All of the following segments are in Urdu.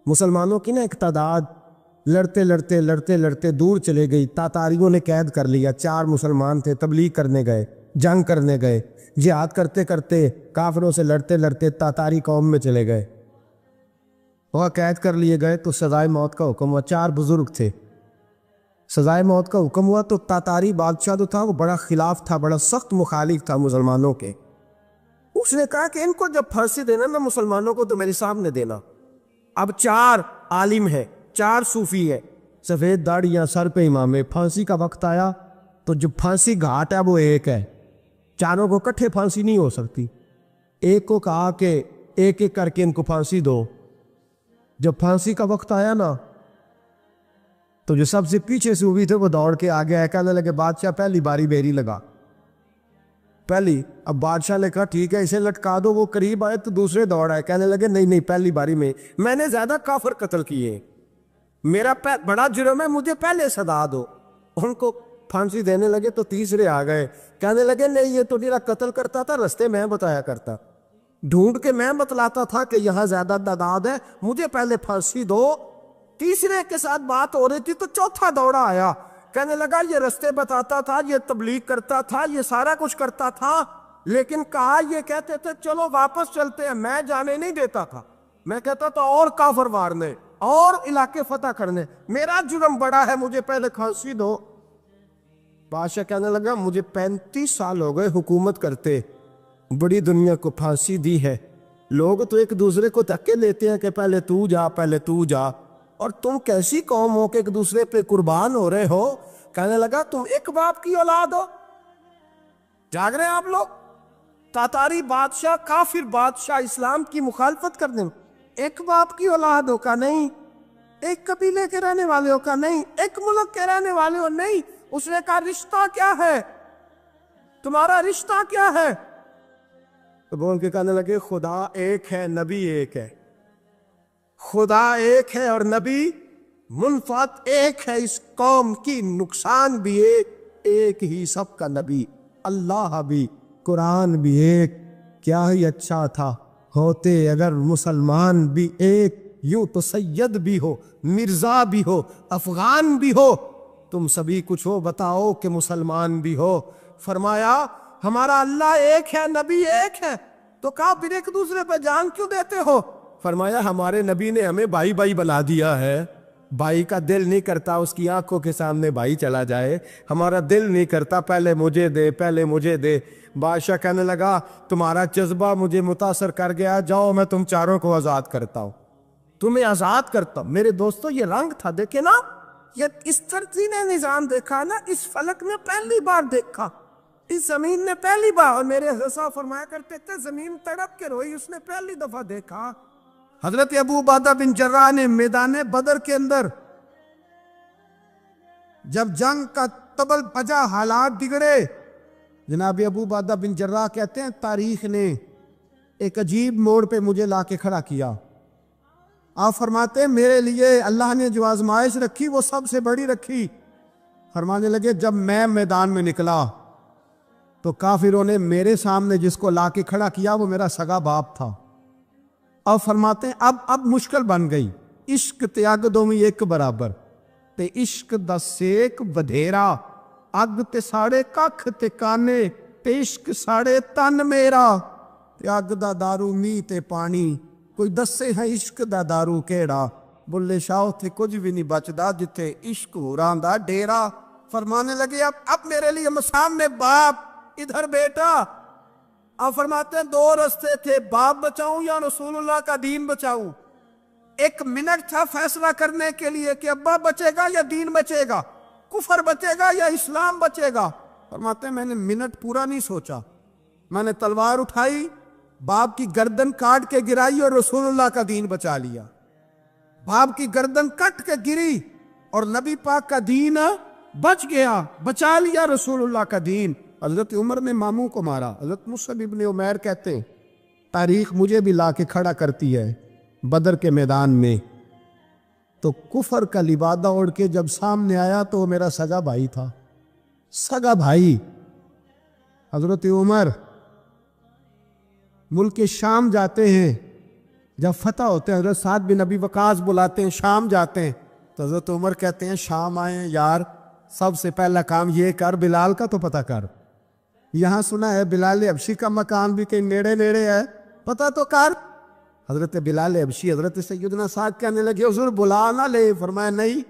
مسلمانوں کی نا ایک تعداد لڑتے لڑتے لڑتے لڑتے دور چلے گئی، تاتاریوں نے قید کر لیا۔ 4 مسلمان تھے، تبلیغ کرنے گئے، جنگ کرنے گئے، جہاد کرتے کرتے کافروں سے لڑتے لڑتے تاتاری قوم میں چلے گئے، وہ قید کر لیے گئے تو سزائے موت کا حکم ہوا۔ 4 بزرگ تھے، سزائے موت کا حکم ہوا تو تاتاری بادشاہ جو تھا وہ بڑا خلاف تھا، بڑا سخت مخالف تھا مسلمانوں کے۔ اس نے کہا کہ ان کو جب پھانسی دینا نا مسلمانوں کو تو میرے سامنے دینا۔ اب 4 عالم ہیں، 4 صوفی ہیں، سفید داڑیاں، سر پہ امامے۔ پھانسی کا وقت آیا تو جو پھانسی گھاٹ ہے وہ ایک ہے، چاروں کو کٹھے پھانسی نہیں ہو سکتی۔ ایک کو کہا کہ ایک ایک کر کے ان کو پھانسی دو۔ جب پھانسی کا وقت آیا نا تو جو سب سے پیچھے سے ہوئی تھے وہ دوڑ کے آگے آئے، کہنے لگے بادشاہ پہلی باری میری لگا پہلی۔ اب بادشاہ نے کہا ٹھیک ہے اسے لٹکا دو۔ وہ قریب آئے تو دوسرے دوڑ آئے، کہنے لگے نہیں نہیں پہلی باری میں نے زیادہ کافر قتل کیے، میرا بڑا جرم ہے، مجھے پہلے سزا دو۔ ان کو پھانسی دینے لگے تو تیسرے آ گئے، کہنے لگے نہیں یہ تو میرا قتل کرتا تھا، رستے میں بتایا کرتا، ڈھونڈ کے میں بتلاتا تھا کہ یہاں زیادہ تعداد ہے، مجھے پہلے پھانسی دو۔ تیسرے کے ساتھ بات ہو رہی تھی تو چوتھا دوڑا آیا، کہنے لگا یہ رستے بتاتا تھا، یہ تبلیغ کرتا تھا، یہ سارا کچھ کرتا تھا، لیکن کہا یہ کہتے تھے چلو واپس چلتے ہیں، میں جانے نہیں دیتا تھا، میں کہتا تھا اور کافر مارنے اور علاقے فتح کرنے، میرا جرم بڑا ہے، مجھے پہلے پھانسی دو۔ بادشاہ کہنے لگا مجھے 35 سال ہو گئے حکومت کرتے، بڑی دنیا کو پھانسی دی ہے، لوگ تو ایک دوسرے کو دھکے لیتے ہیں کہ پہلے تو جا پہلے تو جا، اور تم کیسی قوم ہو کہ ایک دوسرے پہ قربان ہو رہے ہو۔ کہنے لگا تم ایک باپ کی اولاد ہو، جاگ رہے ہیں آپ لوگ؟ تاتاری بادشاہ، کافر بادشاہ، اسلام کی مخالفت کرنے میں ایک باپ کی اولاد ہو کا نہیں، ایک قبیلے کے رہنے والے ہو کا نہیں، ایک ملک کے رہنے والے ہو نہیں۔ اس نے کہا رشتہ کیا ہے تمہارا، رشتہ کیا ہے؟ تو بول کے کہنے لگے خدا ایک ہے، نبی ایک ہے، خدا ایک ہے اور نبی منفعت ایک ہے، اس قوم کی نقصان بھی ایک ہی، سب کا نبی اللہ بھی، قرآن بھی ایک۔ کیا ہی اچھا تھا ہوتے اگر مسلمان بھی ایک، یوں تو سید بھی ہو، مرزا بھی ہو، افغان بھی ہو، تم سبھی کچھ ہو، بتاؤ کہ مسلمان بھی ہو۔ فرمایا ہمارا اللہ ایک ہے، نبی ایک ہے، تو کہا پھر ایک دوسرے پہ جان کیوں دیتے ہو؟ فرمایا ہمارے نبی نے ہمیں بھائی بھائی بنا دیا ہے، بھائی کا دل نہیں کرتا اس کی آنکھوں کے سامنے بھائی چلا جائے، ہمارا دل نہیں کرتا پہلے مجھے دے پہلے مجھے دے۔ بادشاہ کہنے لگا تمہارا جذبہ مجھے متاثر کر گیا، جاؤ میں تم چاروں کو آزاد کرتا ہوں، تمہیں آزاد کرتا ہوں۔ میرے دوستو یہ رنگ تھا، دیکھیں نا، یہ اس ترتیب نے نظام دیکھا نا، اس فلک نے پہلی بار دیکھا، اس زمین نے پہلی بار، اور میرے حضرت صاحب فرمایا کرتے تھے زمین تڑپ کے روئی، اس نے پہلی دفعہ دیکھا۔ حضرت ابو عبیدہ بن جراح نے میدان بدر کے اندر جب جنگ کا تبل بجا، حالات بگڑے، جناب ابو عبیدہ بن جراح کہتے ہیں تاریخ نے ایک عجیب موڑ پہ مجھے لا کے کھڑا کیا۔ آپ فرماتے ہیں میرے لیے اللہ نے جو آزمائش رکھی وہ سب سے بڑی رکھی۔ فرمانے لگے جب میں میدان میں نکلا تو کافروں نے میرے سامنے جس کو لا کے کھڑا کیا وہ میرا سگا باپ تھا۔ اور فرماتے ہیں اب مشکل بن گئی، عشق تے اگ دوویں ایک برابر، تے عشق دا سیک بدھیرا، اگ تے ساڑے ککھ تے کانے، تے عشق ساڑے تن میرا، تے اگ دا دارو می تے پانی، کوئی دسے ہے عشق دا دارو کیڑا، بلے شاہ تے کچھ بھی نہیں بچدا جتھے عشق ہوراں دا ڈیرا۔ فرمانے لگے اب میرے لیے سامنے باپ، ادھر بیٹا۔ آپ فرماتے ہیں 2 رستے تھے، باپ بچاؤں یا رسول اللہ کا دین بچاؤں۔ 1 منٹ تھا فیصلہ کرنے کے لیے کہ ابا بچے گا یا دین بچے گا، کفر بچے گا یا اسلام بچے گا۔ فرماتے ہیں میں نے منٹ پورا نہیں سوچا، میں نے تلوار اٹھائی، باپ کی گردن کاٹ کے گرائی اور رسول اللہ کا دین بچا لیا۔ باپ کی گردن کٹ کے گری اور نبی پاک کا دین بچ گیا، بچا لیا رسول اللہ کا دین۔ حضرت عمر نے ماموں کو مارا، حضرت مصعب ابن عمیر کہتے ہیں تاریخ مجھے بھی لا کے کھڑا کرتی ہے بدر کے میدان میں، تو کفر کا لبادہ اوڑھ کے جب سامنے آیا تو وہ میرا سگا بھائی تھا، سگا بھائی۔ حضرت عمر ملک شام جاتے ہیں، جب فتح ہوتے ہیں حضرت سعد بن ابی وقاص بلاتے ہیں، شام جاتے ہیں، تو حضرت عمر کہتے ہیں شام آئے ہیں یار، سب سے پہلا کام یہ کر بلال کا تو پتہ کر، یہاں سنا ہے بلال حبشی کا مکان بھی کہیں نیڑے نیڑے ہے، پتہ تو کر۔ حضرت بلال حبشی حضرت سیدنا سعد کہنے لگے حضور بلا نہ لے، فرمایا نہیں،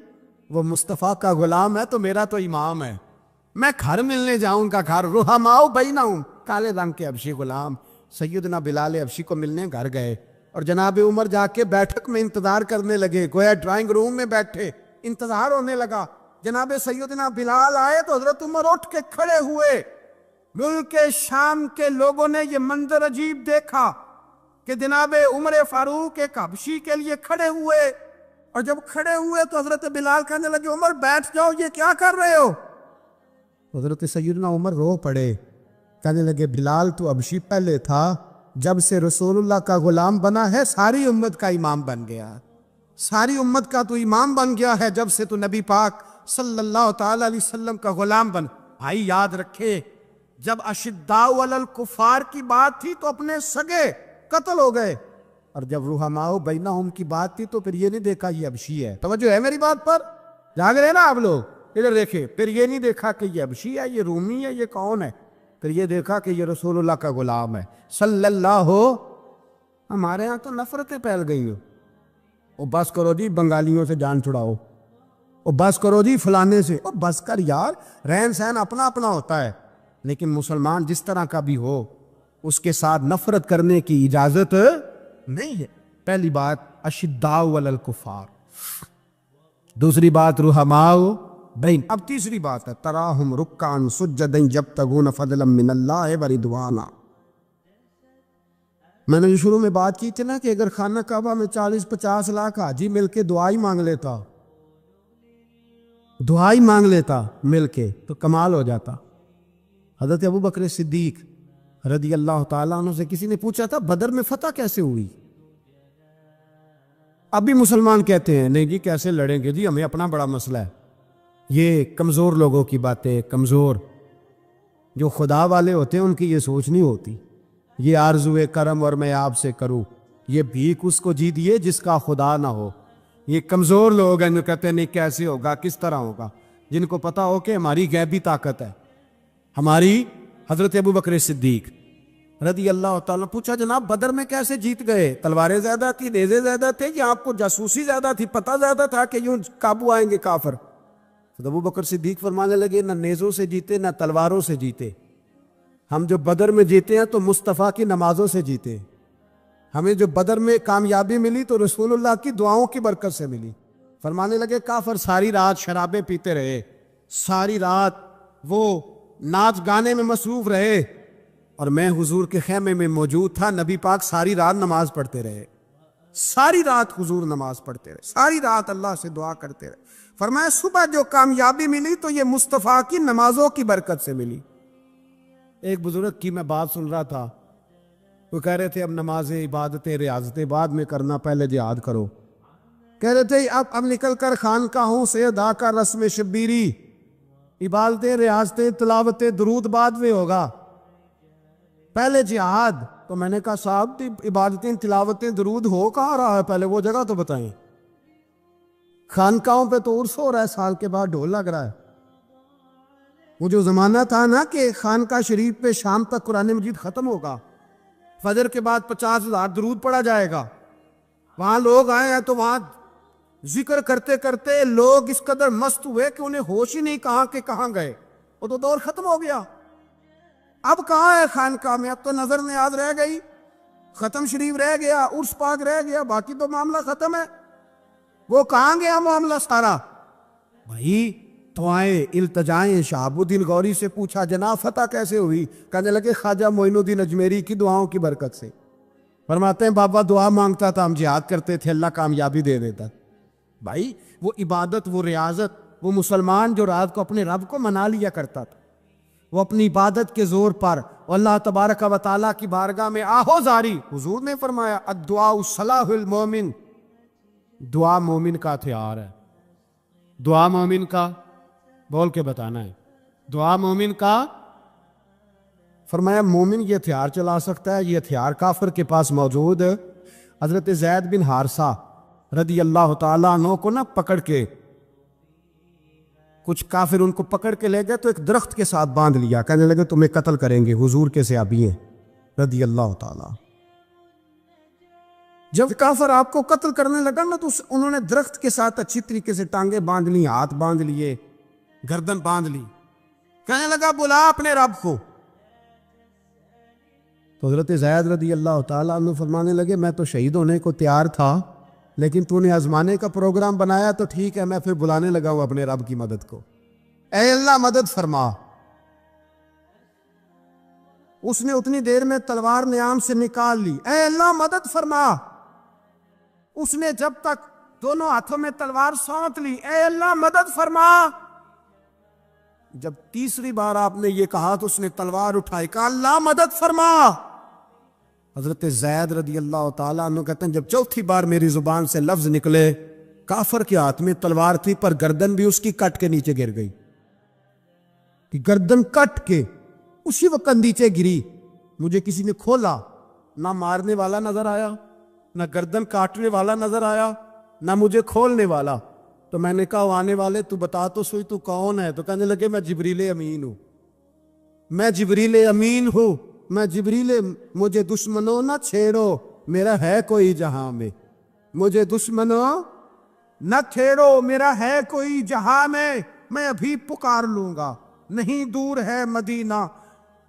وہ مصطفیٰ کا غلام ہے تو میرا تو امام ہے، میں گھر ملنے جاؤں کا گھر رحماؤ بینہم، کالے رنگ کے حبشی غلام سیدنا بلال حبشی کو ملنے گھر گئے، اور جناب عمر جا کے بیٹھک میں انتظار کرنے لگے، گویا ڈرائنگ روم میں بیٹھے انتظار ہونے لگا۔ جناب سیدنا بلال آئے تو حضرت عمر اٹھ کے کھڑے ہوئے۔ ملک شام کے لوگوں نے یہ منظر عجیب دیکھا کہ جناب عمر فاروق ایک حبشی کے لیے کھڑے ہوئے، اور جب کھڑے ہوئے تو حضرت بلال کہنے لگے عمر بیٹھ جاؤ، یہ کیا کر رہے ہو؟ حضرت سیدنا عمر رو پڑے، کہنے لگے بلال تو حبشی پہلے تھا، جب سے رسول اللہ کا غلام بنا ہے ساری امت کا امام بن گیا، ساری امت کا تو امام بن گیا ہے جب سے تو نبی پاک صلی اللہ تعالی علیہ وسلم کا غلام بن۔ بھائی یاد رکھے، جب اشداء علی الکفار کی بات تھی تو اپنے سگے قتل ہو گئے، اور جب رحماء بینہم کی بات تھی تو پھر یہ نہیں دیکھا یہ حبشی ہے۔ توجہ ہے میری بات پر؟ جاگ رہے نا آپ لوگ؟ ادھر دیکھیں، پھر یہ نہیں دیکھا کہ یہ حبشی ہے، یہ رومی ہے، یہ کون ہے، پھر یہ دیکھا کہ یہ رسول اللہ کا غلام ہے صلی اللہ ہو۔ ہمارے ہاں تو نفرتیں پھیل گئی ہو، او بس کرو جی بنگالیوں سے جان چھڑاؤ، او بس کرو جی فلانے سے، او بس کر یار، رہن سہن اپنا اپنا ہوتا ہے، لیکن مسلمان جس طرح کا بھی ہو اس کے ساتھ نفرت کرنے کی اجازت نہیں ہے۔ پہلی بات اشداء علی الکفار، دوسری بات رحماء بین، اب تیسری بات ہے تراہم رکعا سجدا یبتغون فضلا من اللہ ورضوانا۔ میں نے جو شروع میں بات کی تھی نا کہ اگر خانہ کعبہ میں 40-50 لاکھ حاجی مل کے دعا ہی مانگ لیتا، دعا ہی مانگ لیتا مل کے تو کمال ہو جاتا۔ حضرت ابو بکر صدیق رضی اللہ تعالیٰ عنہ سے کسی نے پوچھا تھا بدر میں فتح کیسے ہوئی؟ اب بھی مسلمان کہتے ہیں نہیں جی کیسے لڑیں گے جی، ہمیں اپنا بڑا مسئلہ ہے۔ یہ کمزور لوگوں کی باتیں، کمزور جو خدا والے ہوتے ہیں ان کی یہ سوچ نہیں ہوتی، یہ آرزو کرم اور میں آپ سے کروں، یہ بھیک اس کو جی دیے جس کا خدا نہ ہو۔ یہ کمزور لوگ ہیں، کہتے ہیں نہیں کیسے ہوگا، کس طرح ہوگا، جن کو پتا ہو کہ ہماری غیبی طاقت ہے، ہماری۔ حضرت ابو بکر صدیق رضی اللہ تعالیٰ پوچھا جناب بدر میں کیسے جیت گئے؟ تلواریں زیادہ تھی، نیزے زیادہ تھے، یا آپ کو جاسوسی زیادہ تھی، پتہ زیادہ تھا کہ یوں قابو آئیں گے کافر؟ تو ابو بکر صدیق فرمانے لگے نہ نیزوں سے جیتے نہ تلواروں سے جیتے، ہم جو بدر میں جیتے ہیں تو مصطفیٰ کی نمازوں سے جیتے، ہمیں جو بدر میں کامیابی ملی تو رسول اللہ کی دعاؤں کی برکت سے ملی۔ فرمانے لگے کافر ساری رات شرابیں پیتے رہے، ساری رات وہ ناچ گانے میں مصروف رہے، اور میں حضور کے خیمے میں موجود تھا، نبی پاک ساری رات نماز پڑھتے رہے، ساری رات حضور نماز پڑھتے رہے، ساری رات اللہ سے دعا کرتے رہے۔ فرمایا صبح جو کامیابی ملی تو یہ مصطفیٰ کی نمازوں کی برکت سے ملی۔ ایک بزرگ کی میں بات سن رہا تھا، وہ کہہ رہے تھے اب نمازیں عبادتیں ریاضتیں بعد میں کرنا، پہلے جہاد کرو۔ کہہ رہے تھے اب نکل کر خانقاہوں سے ادا کر رسم شبیری، عبادتیں ریاضتیں تلاوتیں درود بعد میں ہوگا، پہلے جہاد۔ تو میں نے کہا صاحب عبادتیں تلاوتیں درود ہو کہاں رہا ہے، پہلے وہ جگہ تو بتائیں۔ خانقاہوں پہ تو عرس ہو رہا ہے، سال کے بعد ڈھول لگ رہا ہے۔ وہ جو زمانہ تھا نا کہ خانقاہ شریف پہ شام تک قرآن مجید ختم ہوگا، فجر کے بعد 50,000 درود پڑھا جائے گا، وہاں لوگ آئے ہیں تو وہاں ذکر کرتے کرتے لوگ اس قدر مست ہوئے کہ انہیں ہوش ہی نہیں کہاں کہ کہاں گئے، وہ تو دور ختم ہو گیا۔ اب کہاں ہے خانقاہ میں؟ اب تو نظر نیاز رہ گئی، ختم شریف رہ گیا، عرس پاک رہ گیا، باقی تو معاملہ ختم ہے۔ وہ کہاں گیا معاملہ سارا؟ بھائی دعائیں التجائیں شہاب الدین غوری سے پوچھا جناب فتح کیسے ہوئی؟ کہنے لگے خواجہ معین الدین اجمیری کی دعاؤں کی برکت سے۔ فرماتے ہیں بابا دعا مانگتا تھا، ہم جہاد کرتے تھے، اللہ کامیابی دے دیتا۔ بھائی وہ عبادت، وہ ریاضت، وہ مسلمان جو رات کو اپنے رب کو منا لیا کرتا تھا، وہ اپنی عبادت کے زور پر اللہ تبارک و تعالیٰ کی بارگاہ میں آہو زاری۔ حضور نے فرمایا الدعاء صلاح المومن، دعا مومن کا ہتھیار ہے۔ دعا مومن کا بول کے بتانا ہے، دعا مومن کا۔ فرمایا مومن یہ ہتھیار چلا سکتا ہے، یہ ہتھیار کافر کے پاس موجود حضرت زید بن حارثہ رضی اللہ تعالیٰ عنہ کو نہ پکڑ کے کچھ کافر ان کو پکڑ کے لے گئے تو ایک درخت کے ساتھ باندھ لیا، کہنے لگے تمہیں قتل کریں گے، حضور کے صحابی ہیں رضی اللہ تعالیٰ۔ جب کافر آپ کو قتل کرنے لگا نا تو انہوں نے درخت کے ساتھ اچھی طریقے سے ٹانگیں باندھ لی، ہاتھ باندھ لیے، گردن باندھ لی، کہنے لگا بلا اپنے رب کو۔ تو حضرت زید رضی اللہ تعالیٰ عنہ فرمانے لگے میں تو شہید ہونے کو تیار تھا، لیکن تو نے آزمانے کا پروگرام بنایا تو ٹھیک ہے، میں پھر بلانے لگا ہوں اپنے رب کی مدد کو، اے اللہ مدد فرما۔ اس نے اتنی دیر میں تلوار نیام سے نکال لی، اے اللہ مدد فرما۔ اس نے جب تک دونوں ہاتھوں میں تلوار سونت لی، اے اللہ مدد فرما۔ جب تیسری بار آپ نے یہ کہا تو اس نے تلوار اٹھائی، کہا اللہ مدد فرما۔ حضرت زید رضی اللہ تعالیٰ عنہ کہتے ہیں جب چوتھی بار میری زبان سے لفظ نکلے، کافر کے ہاتھ میں تلوار تھی پر گردن بھی اس کی کٹ کے نیچے گر گئی، کہ گردن کٹ کے اسی وقت نیچے گری۔ مجھے کسی نے کھولا، نہ مارنے والا نظر آیا، نہ گردن کاٹنے والا نظر آیا، نہ مجھے کھولنے والا۔ تو میں نے کہا آنے والے تو بتا تو سوئی تو کون ہے؟ تو کہنے لگے میں جبریل امین ہوں، میں جبریل امین ہوں، میں جبریل، مجھے دشمنوں نہ چھیڑو، میرا ہے کوئی جہاں میں، مجھے دشمنوں نہ چھیڑو، میرا ہے کوئی جہاں میں ابھی پکار لوں گا، نہیں دور ہے مدینہ۔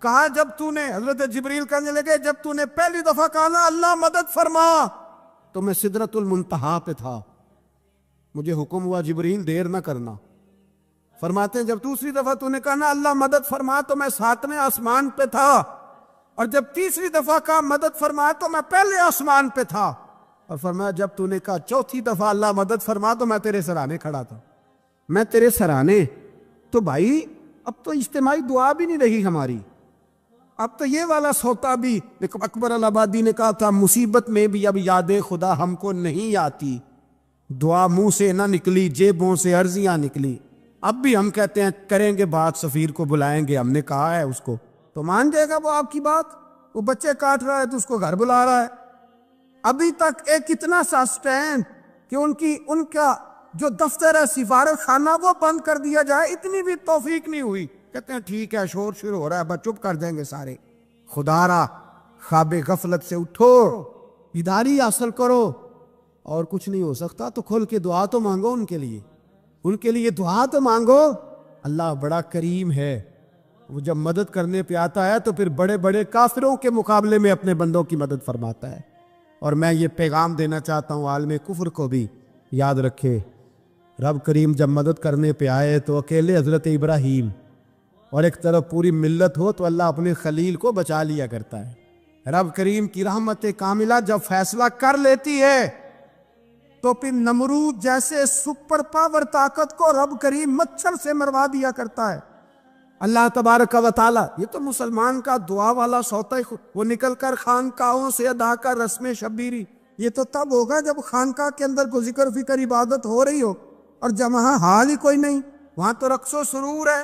کہا جب تو نے، حضرت جبریل کہنے لگے جب تو نے پہلی دفعہ کہا نا اللہ مدد فرما تو میں سدرۃ المنتہا پہ تھا، مجھے حکم ہوا جبریل دیر نہ کرنا۔ فرماتے ہیں جب دوسری دفعہ تو نے کہا نا اللہ مدد فرما تو میں 7ویں آسمان پہ تھا، اور جب تیسری دفعہ کہا مدد فرما تو میں پہلے آسمان پہ تھا، اور فرمایا جب تو نے کہا چوتھی دفعہ اللہ مدد فرما تو میں تیرے سرانے کھڑا تھا، میں تیرے سرانے۔ تو بھائی اب تو اجتماعی دعا بھی نہیں رہی ہماری، اب تو یہ والا سوتا بھی، اکبر الآبادی نے کہا تھا مصیبت میں بھی اب یاد خدا ہم کو نہیں آتی، دعا منہ سے نہ نکلی جیبوں سے عرضیاں نکلی۔ اب بھی ہم کہتے ہیں کریں گے بات، سفیر کو بلائیں گے، ہم نے کہا ہے اس کو تو مان جائے گا وہ آپ کی بات؟ وہ بچے کاٹ رہا ہے تو اس کو گھر بلا رہا ہے۔ ابھی تک ایک اتنا سا سٹینڈ کہ ان کا جو دفتر ہے سفارت خانہ وہ بند کر دیا جائے، اتنی بھی توفیق نہیں ہوئی۔ کہتے ہیں ٹھیک ہے شور شروع ہو رہا ہے، بس چپ کر دیں گے سارے۔ خدا را خواب غفلت سے اٹھو، بیداری حاصل کرو، اور کچھ نہیں ہو سکتا تو کھل کے دعا تو مانگو ان کے لیے دعا تو مانگو۔ اللہ بڑا کریم ہے، وہ جب مدد کرنے پہ آتا ہے تو پھر بڑے بڑے کافروں کے مقابلے میں اپنے بندوں کی مدد فرماتا ہے۔ اور میں یہ پیغام دینا چاہتا ہوں عالم کفر کو بھی، یاد رکھے رب کریم جب مدد کرنے پہ آئے تو اکیلے حضرت ابراہیم اور ایک طرف پوری ملت ہو تو اللہ اپنے خلیل کو بچا لیا کرتا ہے۔ رب کریم کی رحمت کاملہ جب فیصلہ کر لیتی ہے تو پھر نمرود جیسے سپر پاور طاقت کو رب کریم مچھر سے مروا دیا کرتا ہے۔ اللہ تبارک و تعالی، یہ تو مسلمان کا دعا والا سوتا ہی، وہ نکل کر خانقاہوں سے ادا کر رسم شبیری، یہ تو تب ہوگا جب خانقاہ کے اندر کوئی ذکر فکر عبادت ہو رہی ہو، اور جب وہاں حال ہی کوئی نہیں، وہاں تو رقص و سرور ہے،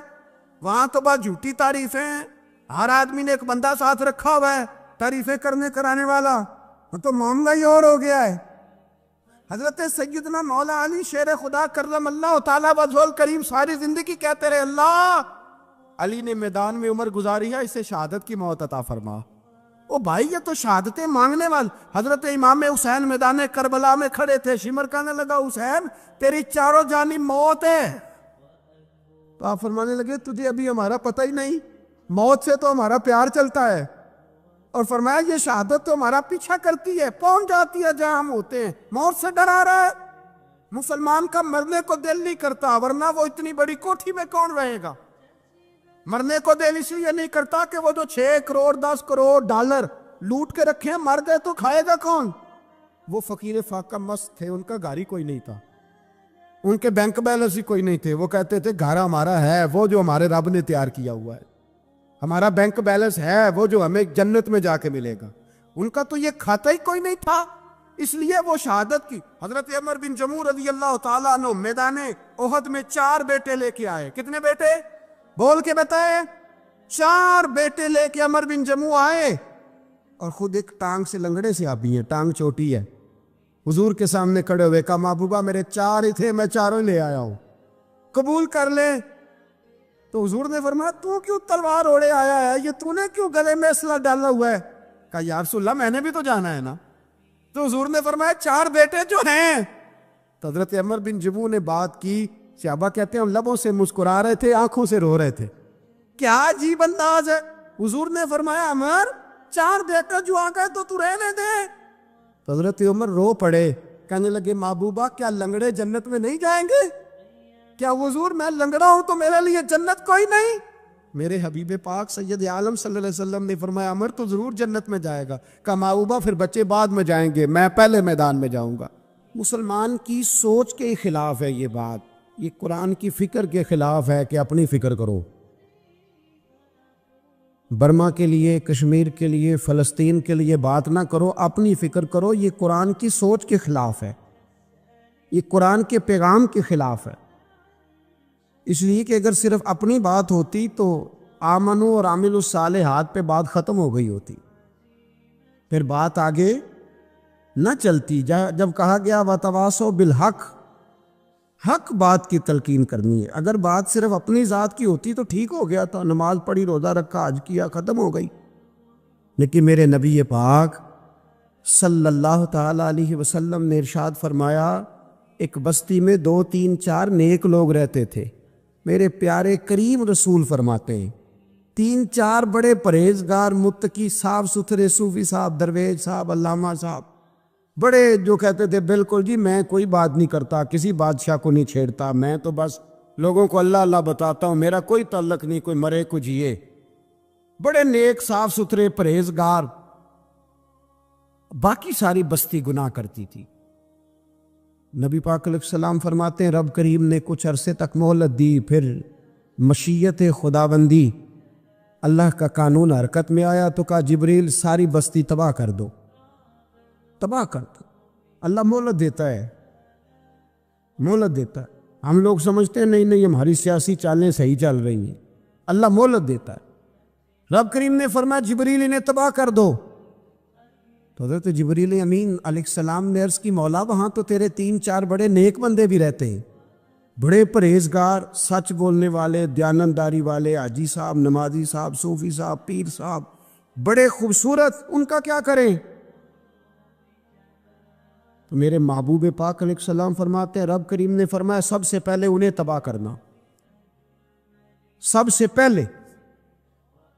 وہاں تو بس جھوٹی تعریفیں ہیں، ہر آدمی نے ایک بندہ ساتھ رکھا ہوا ہے تعریفیں کرنے کرانے والا، وہ تو معاملہ ہی اور ہو گیا ہے۔ حضرت سیدنا مولا علی شیر خدا کرم اللہ تعالیٰ وجہہ الکریم ساری زندگی کہتے رہے اللہ علی نے میدان میں عمر گزاری ہے، اسے شہادت کی موت عطا فرما۔ او بھائی یہ تو شہادتیں مانگنے والے۔ حضرت امام حسین میدان کربلا میں کھڑے تھے، شمر کہنے لگا حسین تیری چاروں جانب موت ہے، تو آپ فرمانے لگے تجھے ابھی ہمارا پتہ ہی نہیں، موت سے تو ہمارا پیار چلتا ہے، اور فرمایا یہ شہادت تو ہمارا پیچھا کرتی ہے، پہنچ جاتی ہے جہاں ہم ہوتے ہیں، موت سے ڈرا رہا ہے۔ مسلمان کا مرنے کو دل نہیں کرتا، ورنہ وہ اتنی بڑی کوٹھی میں کون رہے گا؟ مرنے کو دل اس لیے نہیں کرتا کہ وہ جو 6 کروڑ 10 کروڑ ڈالر لوٹ کے رکھے ہیں، مر گئے تو کھائے گا کون؟ وہ فقیر فاقہ مست تھے، ان کا گھر ہی کوئی نہیں تھا، ان کے بینک بیلنس ہی کوئی نہیں تھے، وہ کہتے تھے گھر ہمارا ہے وہ جو ہمارے رب نے تیار کیا ہوا ہے، ہمارا بینک بیلنس ہے وہ جو ہمیں جنت میں جا کے ملے گا۔ ان کا تو یہ کھاتا ہی کوئی نہیں تھا، اس لیے وہ شہادت کی۔ حضرت عمر بن جموع رضی اللہ تعالیٰ عنہ میدان احد میں 4 بیٹے لے کے آئے۔ کتنے بیٹے؟ بول کے بتائے۔ 4 بیٹے لے کے عمر بن جموع آئے، اور خود ایک ٹانگ سے لنگڑے سے آبی ہیں، ٹانگ چھوٹی ہے، حضور کے سامنے کھڑے ہوئے، کہا محبوبہ میرے 4 ہی تھے، میں 4 لے آیا ہوں، قبول کر لے۔ تو حضور نے فرمایا تو کیوں تلوار اوڑے آیا ہے، یہ تو نے کیوں گلے میں اسلحہ ڈالا ہوا ہے؟ کہا یا رسول اللہ میں نے بھی تو جانا ہے نا۔ تو حضور نے فرمایا 4 بیٹے جو ہیں۔ تو حضرت عمر بن جموح نے بات کی، صحابہ کہتے ہیں لبوں سے مسکرا رہے تھے، آنکھوں سے رو رہے تھے، کیا عجیب انداز ہے۔ حضور نے فرمایا عمر 4 بیٹے جو آ گئے تو رہنے دے۔ تو حضرت عمر رو پڑے، کہنے لگے محبوبہ کیا لنگڑے جنت میں نہیں جائیں گے؟ کیا حضور میں لنگڑا ہوں تو میرے لیے جنت کوئی نہیں؟ میرے حبیب پاک سید عالم صلی اللہ علیہ وسلم نے فرمایا عمر تو ضرور جنت میں جائے گا۔ کہا محبوبہ پھر بچے بعد میں جائیں گے، میں پہلے میدان میں جاؤں گا۔ مسلمان کی سوچ کے خلاف ہے یہ بات، یہ قرآن کی فکر کے خلاف ہے کہ اپنی فکر کرو۔ برما کے لیے، کشمیر کے لیے، فلسطین کے لیے بات نہ کرو، اپنی فکر کرو۔ یہ قرآن کی سوچ کے خلاف ہے، یہ قرآن کے پیغام کے خلاف ہے۔ اس لیے کہ اگر صرف اپنی بات ہوتی تو آمنو اور عامل الصالحات پہ بات ختم ہو گئی ہوتی، پھر بات آگے نہ چلتی۔ جب کہا گیا وَتَوَاصَوْا بِالْحَقِّ، حق بات کی تلقین کرنی ہے۔ اگر بات صرف اپنی ذات کی ہوتی تو ٹھیک ہو گیا تھا، نماز پڑھی، روزہ رکھا، حج کیا، ختم ہو گئی۔ لیکن میرے نبی پاک صلی اللہ تعالی علیہ وسلم نے ارشاد فرمایا ایک بستی میں 2 3 4 نیک لوگ رہتے تھے۔ میرے پیارے کریم رسول فرماتے ہیں 3 4 بڑے پرہیزگار، متقی، صاف ستھرے صوفی صاحب، درویش صاحب، علامہ صاحب، بڑے جو کہتے تھے بالکل جی میں کوئی بات نہیں کرتا، کسی بادشاہ کو نہیں چھیڑتا، میں تو بس لوگوں کو اللہ اللہ بتاتا ہوں، میرا کوئی تعلق نہیں، کوئی مرے کوئی جیے۔ بڑے نیک، صاف ستھرے، پرہیزگار۔ باقی ساری بستی گناہ کرتی تھی۔ نبی پاک علیہ السلام فرماتے ہیں رب کریم نے کچھ عرصے تک مہلت دی، پھر مشیت خداوندی، اللہ کا قانون حرکت میں آیا تو کہا جبریل ساری بستی تباہ کر دو، تباہ کر دو۔ اللہ مہلت دیتا ہے، مہلت دیتا ہے۔ ہم لوگ سمجھتے ہیں نہیں ہماری سیاسی چالیں صحیح چل رہی ہیں، اللہ مہلت دیتا ہے۔ رب کریم نے فرمایا جبریل انہیں تباہ کر دو۔ تو حضرت جبریل امین علیہ السلام نے عرض کی مولا وہاں تو تیرے 3 4 بڑے نیک بندے بھی رہتے ہیں، بڑے پرہیزگار، سچ بولنے والے، دیانتداری والے، حاجی صاحب، نمازی صاحب، صوفی صاحب، پیر صاحب، بڑے خوبصورت، ان کا کیا کریں؟ تو میرے محبوب پاک علیہ السلام فرماتے ہیں رب کریم نے فرمایا سب سے پہلے انہیں تباہ کرنا، سب سے پہلے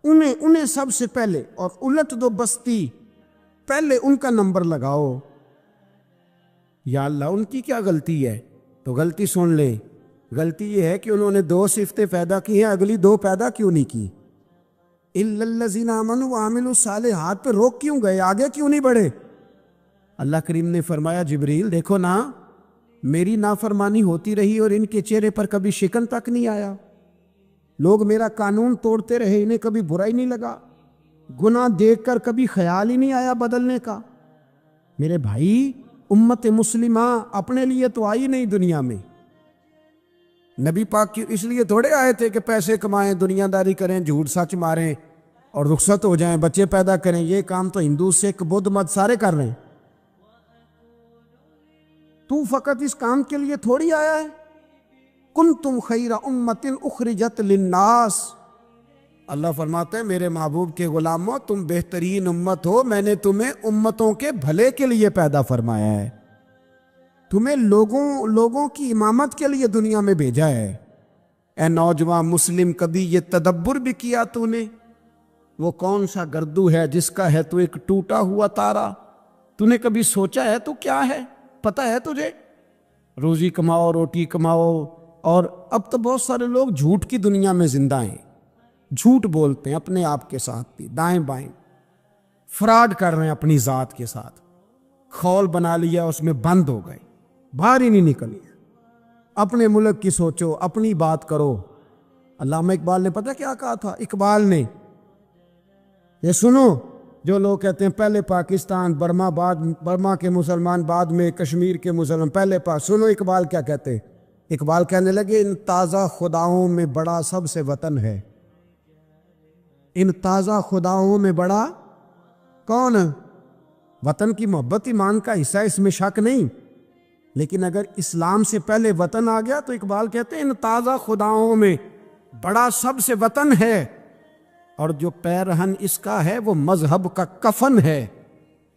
انہیں سب سے پہلے، اور الٹ دو بستی، پہلے ان کا نمبر لگاؤ۔ یا اللہ ان کی کیا غلطی ہے؟ تو غلطی سن لیں، غلطی یہ ہے کہ انہوں نے 2 صفتیں پیدا کی ہیں، اگلی 2 پیدا کیوں نہیں کی؟ اِلَّا الَّذِينَ آمَنُوا وَعَمِلُوا الصَّالِحَاتِ پہ روک کیوں گئے، آگے کیوں نہیں بڑھے؟ اللہ کریم نے فرمایا جبریل دیکھو نا، میری نافرمانی ہوتی رہی اور ان کے چہرے پر کبھی شکن تک نہیں آیا، لوگ میرا قانون توڑتے رہے، انہیں کبھی برا ہی نہیں لگا، گناہ دیکھ کر کبھی خیال ہی نہیں آیا بدلنے کا۔ میرے بھائی امت مسلمہ اپنے لیے تو آئی نہیں دنیا میں، نبی پاک کی اس لیے تھوڑے آئے تھے کہ پیسے کمائیں، دنیا داری کریں، جھوٹ سچ ماریں اور رخصت ہو جائیں، بچے پیدا کریں۔ یہ کام تو ہندو، سکھ، بدھ مت سارے کر رہے ہیں، تو فقط اس کام کے لیے تھوڑی آیا ہے۔ کنتم خیر امت اخرجت للناس، اللہ فرماتے ہیں میرے محبوب کے غلاموں تم بہترین امت ہو، میں نے تمہیں امتوں کے بھلے کے لیے پیدا فرمایا ہے، تمہیں لوگوں کی امامت کے لیے دنیا میں بھیجا ہے۔ اے نوجوان مسلم کبھی یہ تدبر بھی کیا تو نے؟ وہ کون سا گردو ہے جس کا ہے تو ایک ٹوٹا ہوا تارا؟ تو نے کبھی سوچا ہے تو کیا ہے؟ پتہ ہے تجھے؟ روزی کماؤ، روٹی کماؤ، اور اب تو بہت سارے لوگ جھوٹ کی دنیا میں زندہ ہیں، جھوٹ بولتے ہیں اپنے آپ کے ساتھ بھی، دائیں بائیں فراڈ کر رہے ہیں اپنی ذات کے ساتھ، خول بنا لیا اس میں بند ہو گئے، باہر ہی نہیں نکلی۔ اپنے ملک کی سوچو، اپنی بات کرو۔ علامہ اقبال نے پتہ کیا کہا تھا؟ اقبال نے، یہ سنو جو لوگ کہتے ہیں پہلے پاکستان، برما کے مسلمان بعد میں کشمیر کے مسلمان، پہلے سنو اقبال کیا کہتے ہیں۔ اقبال کہنے لگے ان تازہ خداؤں میں بڑا سب سے وطن ہے، ان تازہ خداؤں میں بڑا کون؟ وطن کی محبت ایمان کا حصہ، اس میں شک نہیں، لیکن اگر اسلام سے پہلے وطن آ گیا تو اقبال کہتے ہیں ان تازہ خداؤں میں بڑا سب سے وطن ہے، اور جو پیرہن اس کا ہے وہ مذہب کا کفن ہے۔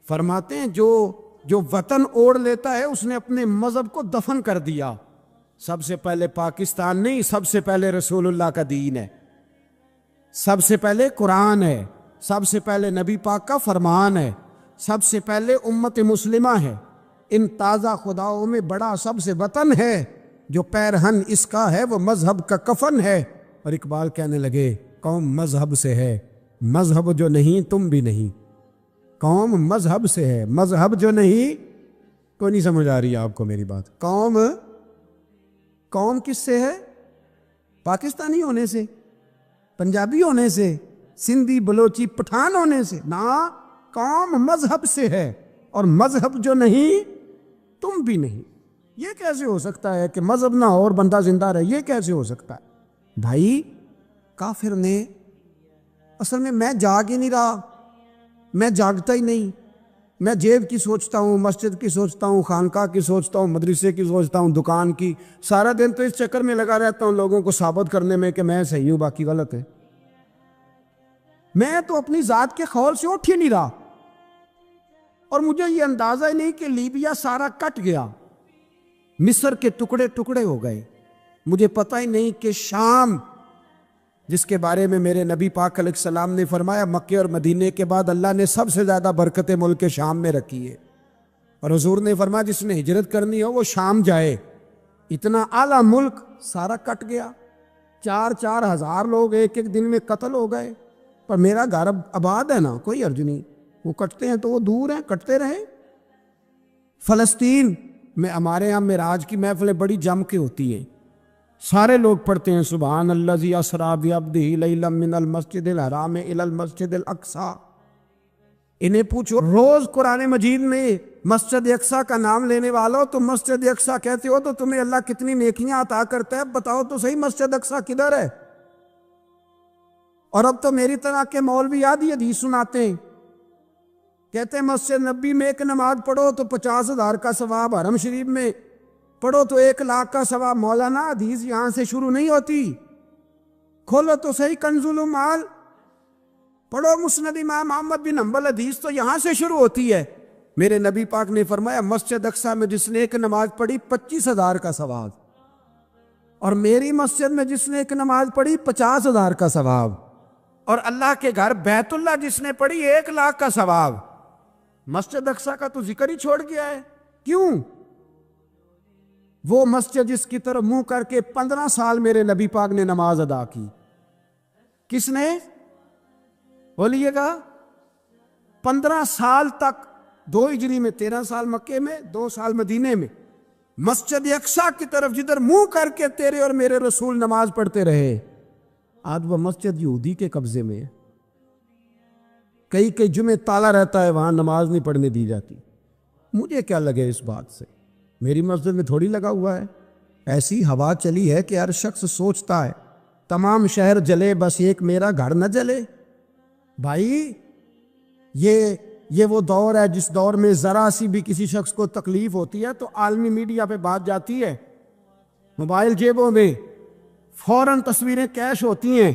فرماتے ہیں جو وطن اوڑھ لیتا ہے اس نے اپنے مذہب کو دفن کر دیا۔ سب سے پہلے پاکستان نہیں، سب سے پہلے رسول اللہ کا دین ہے، سب سے پہلے قرآن ہے، سب سے پہلے نبی پاک کا فرمان ہے، سب سے پہلے امت مسلمہ ہے۔ ان تازہ خداؤں میں بڑا سب سے وطن ہے، جو پیرہن اس کا ہے وہ مذہب کا کفن ہے۔ اور اقبال کہنے لگے قوم مذہب سے ہے، مذہب جو نہیں تم بھی نہیں۔ قوم مذہب سے ہے، مذہب جو نہیں، کوئی نہیں سمجھ آ رہی آپ کو میری بات؟ قوم کس سے ہے؟ پاکستانی ہونے سے، پنجابی ہونے سے، سندھی بلوچی پٹھان ہونے سے؟ نہ، قوم مذہب سے ہے، اور مذہب جو نہیں تم بھی نہیں۔ یہ کیسے ہو سکتا ہے کہ مذہب نہ اور بندہ زندہ رہے؟ یہ کیسے ہو سکتا ہے؟ بھائی کافر نے اصل میں جاگ ہی نہیں رہا، میں جاگتا ہی نہیں، میں جیب کی سوچتا ہوں، مسجد کی سوچتا ہوں، خانقاہ کی سوچتا ہوں، مدرسے کی سوچتا ہوں، دکان کی، سارا دن تو اس چکر میں لگا رہتا ہوں لوگوں کو ثابت کرنے میں کہ میں صحیح ہوں باقی غلط ہے۔ میں تو اپنی ذات کے خول سے اٹھ ہی نہیں رہا، اور مجھے یہ اندازہ ہی نہیں کہ لیبیا سارا کٹ گیا، مصر کے ٹکڑے ٹکڑے ہو گئے، مجھے پتہ ہی نہیں کہ شام، جس کے بارے میں میرے نبی پاک علیہ السلام نے فرمایا مکے اور مدینے کے بعد اللہ نے سب سے زیادہ برکتیں ملک شام میں رکھی ہے، اور حضور نے فرمایا جس نے ہجرت کرنی ہو وہ شام جائے۔ اتنا اعلیٰ ملک سارا کٹ گیا، 4,000 ہزار لوگ ایک ایک دن میں قتل ہو گئے، پر میرا گھر آباد ہے نا، کوئی حرج نہیں، وہ کٹتے ہیں تو وہ دور ہیں، کٹتے رہے۔ فلسطین میں ہمارے ہاں معراج کی محفلیں بڑی جم کے ہوتی ہیں، سارے لوگ پڑھتے ہیں سبحان الذی اسریٰ بعبدہ لیلا من المسجد الحرام الی المسجد الاقصی۔ انہیں پوچھو روز قرآن مجید میں مسجد اقصی کا نام لینے والوں تو مسجد اقصی کہتے ہو تو تمہیں اللہ کتنی نیکیاں عطا کرتا ہے، بتاؤ تو صحیح مسجد اقصی کدھر ہے؟ اور اب تو میری طرح کے مولوی آدھی حدیث سناتے ہیں، کہتے ہیں مسجد نبی میں ایک نماز پڑھو تو 50,000 کا ثواب، حرم شریف میں پڑھو تو 1,00,000 کا ثواب۔ مولانا حدیث یہاں سے شروع نہیں ہوتی، کھولو تو صحیح کنز المال، پڑھو مسند امام احمد بن حنبل، حدیث تو یہاں سے شروع ہوتی ہے۔ میرے نبی پاک نے فرمایا مسجد اقصی میں جس نے ایک نماز پڑھی 25,000 کا ثواب، اور میری مسجد میں جس نے ایک نماز پڑھی 50,000 کا ثواب، اور اللہ کے گھر بیت اللہ جس نے پڑھی 1,00,000 کا ثواب۔ مسجد اقصی کا تو ذکر ہی چھوڑ گیا ہے، کیوں؟ وہ مسجد جس کی طرف منہ کر کے 15 سال میرے نبی پاک نے نماز ادا کی، کس نے؟ بولیے گا 15 سال تک، 2 ہجری میں 13 سال مکے میں، 2 سال مدینے میں، مسجد اقصی کی طرف جدھر منہ کر کے تیرے اور میرے رسول نماز پڑھتے رہے۔ آج وہ مسجد یہودی کے قبضے میں ہے، کئی جمعے تالا رہتا ہے، وہاں نماز نہیں پڑھنے دی جاتی۔ مجھے کیا لگے اس بات سے، میری مسجد میں تھوڑی لگا ہوا ہے۔ ایسی ہوا چلی ہے کہ ہر شخص سوچتا ہے تمام شہر جلے بس ایک میرا گھر نہ جلے۔ بھائی یہ وہ دور ہے جس دور میں ذرا سی بھی کسی شخص کو تکلیف ہوتی ہے تو عالمی میڈیا پہ بات جاتی ہے، موبائل جیبوں میں فوراً تصویریں کیش ہوتی ہیں۔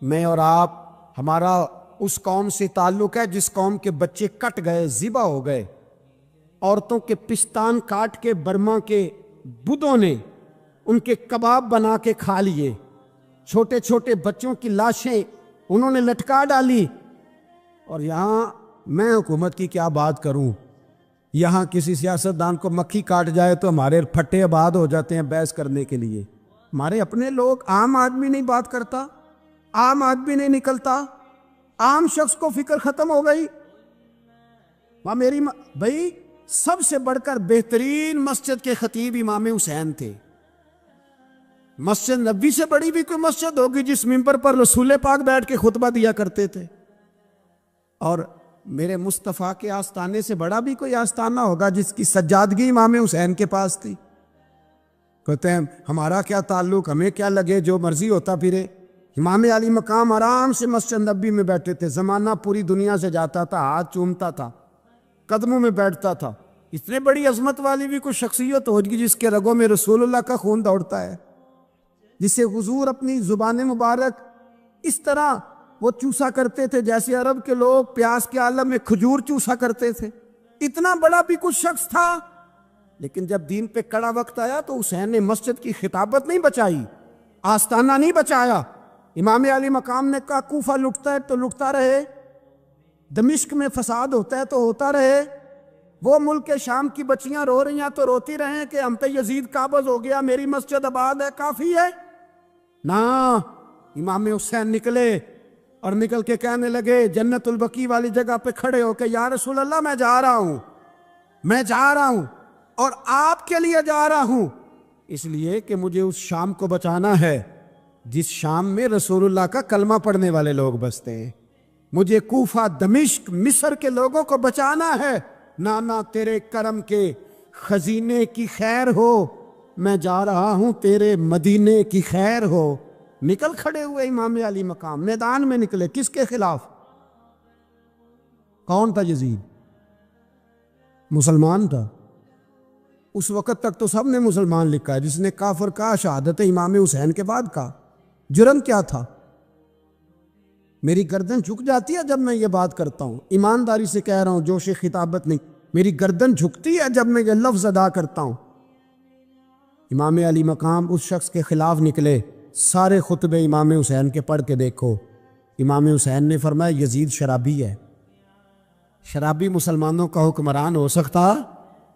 میں اور آپ، ہمارا اس قوم سے تعلق ہے جس قوم کے بچے کٹ گئے، ذبح ہو گئے، عورتوں کے پستان کاٹ کے برما کے بدھوں نے ان کے کباب بنا کے کھا لیے، چھوٹے چھوٹے بچوں کی لاشیں انہوں نے لٹکا ڈالی، اور یہاں میں حکومت کی کیا بات کروں، یہاں کسی سیاستدان کو مکھی کاٹ جائے تو ہمارے پھٹے آباد ہو جاتے ہیں بحث کرنے کے لیے۔ ہمارے اپنے لوگ، عام آدمی نہیں بات کرتا، عام آدمی نہیں نکلتا، عام شخص کو فکر ختم ہو گئی۔ بھائی سب سے بڑھ کر بہترین مسجد کے خطیب امام حسین تھے۔ مسجد نبی سے بڑی بھی کوئی مسجد ہوگی جس ممبر پر رسول پاک بیٹھ کے خطبہ دیا کرتے تھے، اور میرے مصطفیٰ کے آستانے سے بڑا بھی کوئی آستانہ ہوگا جس کی سجادگی امام حسین کے پاس تھی۔ کہتے ہیں ہمارا کیا تعلق، ہمیں کیا لگے، جو مرضی ہوتا پھرے۔ امام علی مقام آرام سے مسجد نبی میں بیٹھے تھے، زمانہ پوری دنیا سے جاتا تھا، ہاتھ چومتا تھا، قدموں میں بیٹھتا تھا. اتنے بڑی عظمت والی بھی کوئی شخصیت ہوگی جس کے رگوں میں رسول اللہ کا خون دوڑتا ہے، جسے حضور اپنی زبان مبارک اس طرح وہ چوسا کرتے تھے جیسے عرب کے لوگ پیاس کے عالم میں کھجور چوسا کرتے تھے. اتنا بڑا بھی کچھ شخص تھا، لیکن جب دین پہ کڑا وقت آیا تو حسین نے مسجد کی خطابت نہیں بچائی، آستانہ نہیں بچایا. امام علی مقام نے کہا کوفہ لٹتا ہے تو لٹتا رہے، دمشق میں فساد ہوتا ہے تو ہوتا رہے، وہ ملک شام کی بچیاں رو رہی ہیں تو روتی رہیں کہ ہم پہ یزید قابض ہو گیا، میری مسجد آباد ہے، کافی ہے نا. امام حسین نکلے اور نکل کے کہنے لگے جنت البقیع والی جگہ پہ کھڑے ہو کے یا رسول اللہ میں جا رہا ہوں اور آپ کے لیے جا رہا ہوں، اس لیے کہ مجھے اس شام کو بچانا ہے جس شام میں رسول اللہ کا کلمہ پڑھنے والے لوگ بستے ہیں. مجھے کوفہ، دمشق، مصر کے لوگوں کو بچانا ہے. نانا تیرے کرم کے خزینے کی خیر ہو، میں جا رہا ہوں تیرے مدینے کی خیر ہو. نکل کھڑے ہوئے امام علی مقام، میدان میں نکلے. کس کے خلاف؟ کون تھا یزید؟ مسلمان تھا. اس وقت تک تو سب نے مسلمان لکھا ہے، جس نے کافر کہا شہادت امام حسین کے بعد کا. جرم کیا تھا؟ میری گردن جھک جاتی ہے جب میں یہ بات کرتا ہوں، ایمانداری سے کہہ رہا ہوں، جوش خطابت نہیں، میری گردن جھکتی ہے جب میں یہ لفظ ادا کرتا ہوں. امام علی مقام اس شخص کے خلاف نکلے. سارے خطبے امام حسین کے پڑھ کے دیکھو. امام حسین نے فرمایا یزید شرابی ہے. شرابی مسلمانوں کا حکمران ہو سکتا؟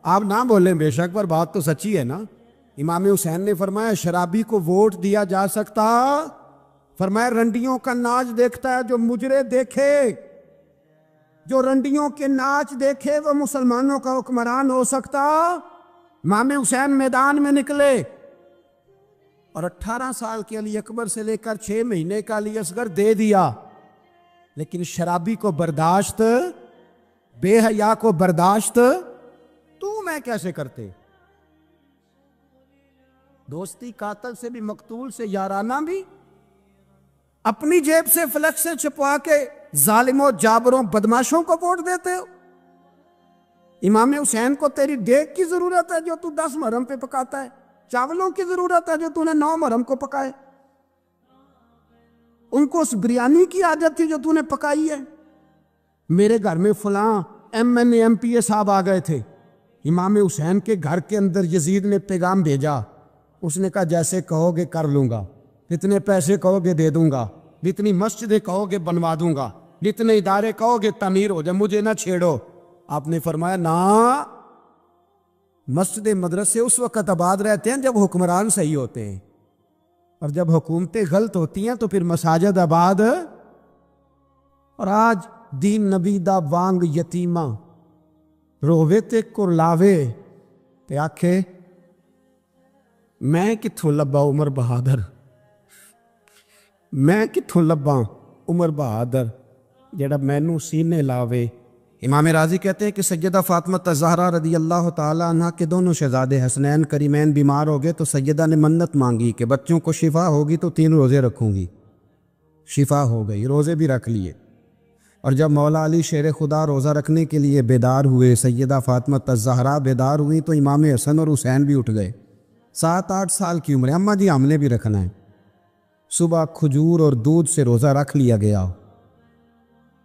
آپ نہ بولیں بے شک، پر بات تو سچی ہے نا. امام حسین نے فرمایا شرابی کو ووٹ دیا جا سکتا؟ فرمایا رنڈیوں کا ناچ دیکھتا ہے جو مجرے دیکھے، جو رنڈیوں کے ناچ دیکھے وہ مسلمانوں کا حکمران ہو سکتا؟ امام حسین میدان میں نکلے اور 18 سال کے علی اکبر سے لے کر 6 مہینے کا علی اصغر دے دیا. لیکن شرابی کو برداشت، بے حیا کو برداشت تو میں کیسے کرتے؟ دوستی قاتل سے بھی، مقتول سے یارانہ بھی. اپنی جیب سے فلیکس سے چھپوا کے ظالموں، جابروں، بدماشوں کو ووٹ دیتے ہو. امام حسین کو تیری دیگ کی ضرورت ہے جو تو 10 محرم پہ پکاتا ہے، چاولوں کی ضرورت ہے جو تو نے 9 محرم کو پکائے. ان کو اس بریانی کی عادت تھی جو تو نے پکائی ہے. میرے گھر میں فلاں MNA MPA صاحب آ گئے تھے، امام حسین کے گھر کے اندر یزید نے پیغام بھیجا. اس نے کہا جیسے کہو گے کر لوں گا، جتنے پیسے کہو گے دے دوں گا، جتنی مسجدیں کہو گے بنوا دوں گا، جتنے ادارے کہو گے تعمیر ہو جائے، مجھے نہ چھیڑو. آپ نے فرمایا نا، مسجد مدرسے اس وقت آباد رہتے ہیں جب حکمران صحیح ہوتے ہیں، اور جب حکومتیں غلط ہوتی ہیں تو پھر مساجد آباد. اور آج دین نبی دا وانگ یتیمہ رووے تے کرلاوے تے آکھے میں کتھوں لبا عمر بہادر، میں کتھوں لبا عمر بہادر جڑا مینوں سینے لاوے. امام راضی کہتے ہیں کہ سیدہ فاطمہ الزہرا رضی اللہ تعالیٰ عنہ کے دونوں شہزادے حسنین کریمین بیمار ہو گئے تو سیدہ نے منت مانگی کہ بچوں کو شفا ہوگی تو 3 روزے رکھوں گی. شفا ہو گئی، روزے بھی رکھ لیے. اور جب مولا علی شیر خدا روزہ رکھنے کے لیے بیدار ہوئے، سیدہ فاطمہ الزہرا بیدار ہوئی تو امام حسن اور حسین بھی اٹھ گئے. 7-8 سال کی عمر ہے، اماں جی ہم نے بھی رکھنا ہے. صبح کھجور اور دودھ سے روزہ رکھ لیا گیا.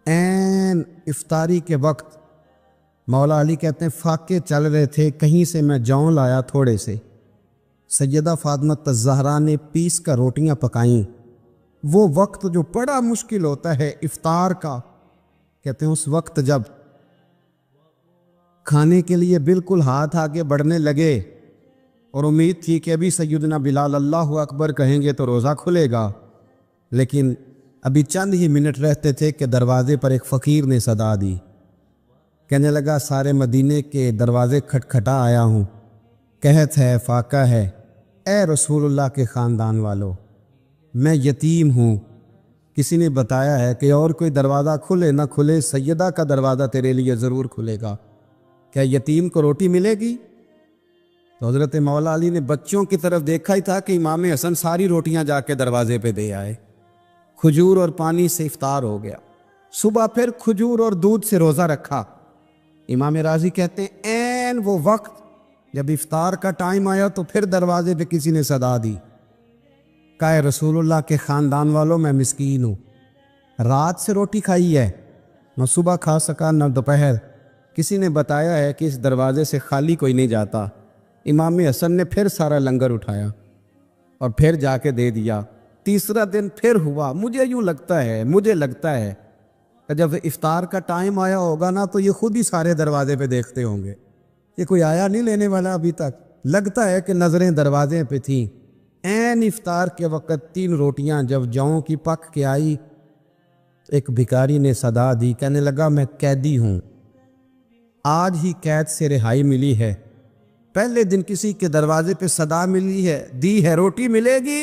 این افطاری کے وقت مولا علی کہتے ہیں فاقے چل رہے تھے، کہیں سے میں جون لایا تھوڑے سے. سیدہ فاطمہ الزہرا نے پیس کر روٹیاں پکائیں. وہ وقت جو بڑا مشکل ہوتا ہے افطار کا، کہتے ہیں اس وقت جب کھانے کے لیے بالکل ہاتھ آگے بڑھنے لگے اور امید تھی کہ ابھی سیدنا بلال اللہ اکبر کہیں گے تو روزہ کھلے گا، لیکن ابھی چند ہی منٹ رہتے تھے کہ دروازے پر ایک فقیر نے صدا دی. کہنے لگا سارے مدینے کے دروازے کھٹکھٹا آیا ہوں، قحط ہے، فاقہ ہے، اے رسول اللہ کے خاندان والو، میں یتیم ہوں. کسی نے بتایا ہے کہ اور کوئی دروازہ کھلے نہ کھلے سیدہ کا دروازہ تیرے لیے ضرور کھلے گا. کیا یتیم کو روٹی ملے گی؟ تو حضرت مولا علی نے بچوں کی طرف دیکھا ہی تھا کہ امام حسن ساری روٹیاں جا کے دروازے پہ دے آئے. کھجور اور پانی سے افطار ہو گیا. صبح پھر کھجور اور دودھ سے روزہ رکھا. امام راضی کہتے ہیں این وہ وقت جب افطار کا ٹائم آیا تو پھر دروازے پہ کسی نے صدا دی، کہا رسول اللہ کے خاندان والوں میں مسکین ہوں، رات سے روٹی کھائی ہے، نہ صبح کھا سکا نہ دوپہر، کسی نے بتایا ہے کہ اس دروازے سے خالی کوئی نہیں جاتا۔ امام حسن نے پھر سارا لنگر اٹھایا اور پھر جا کے دے دیا۔ تیسرا دن پھر ہوا، مجھے لگتا ہے کہ جب افطار کا ٹائم آیا ہوگا نا تو یہ خود ہی سارے دروازے پہ دیکھتے ہوں گے، یہ کوئی آیا نہیں لینے والا ابھی تک، لگتا ہے کہ نظریں دروازے پہ تھیں۔ عین افطار کے وقت 3 روٹیاں جب جاؤں کی پک کے آئی، ایک بھکاری نے صدا دی، کہنے لگا میں قیدی ہوں، آج ہی قید سے رہائی ملی ہے، پہلے دن کسی کے دروازے پہ صدا ملی ہے، دی ہے روٹی ملے گی۔